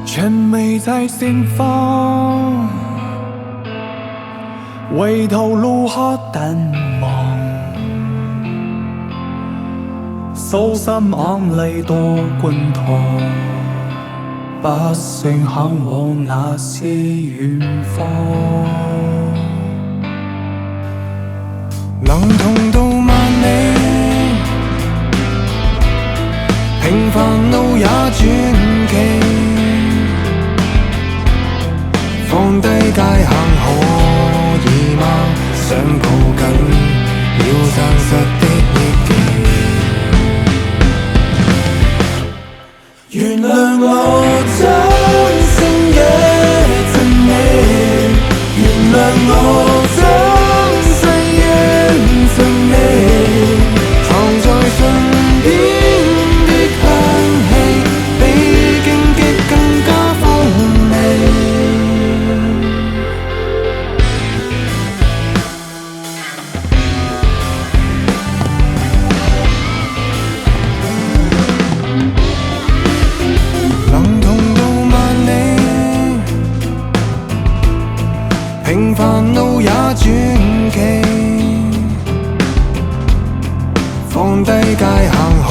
全未在盛放，為頭顱刻淡忘，手心眼淚多滾燙，不勝向往那些遠方，能同到萬里，平凡路也傳奇。放低界限可以嗎？想抱緊要真實的憶記，原諒我真心嘅憎你，原諒我真世怨憎你，藏在唇邊的香氣，比荊棘更加鋒利。平凡路也傳奇，放低界限可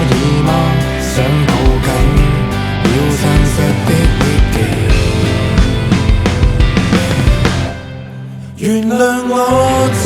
以嗎？想抱緊要真實的憶記，原諒我真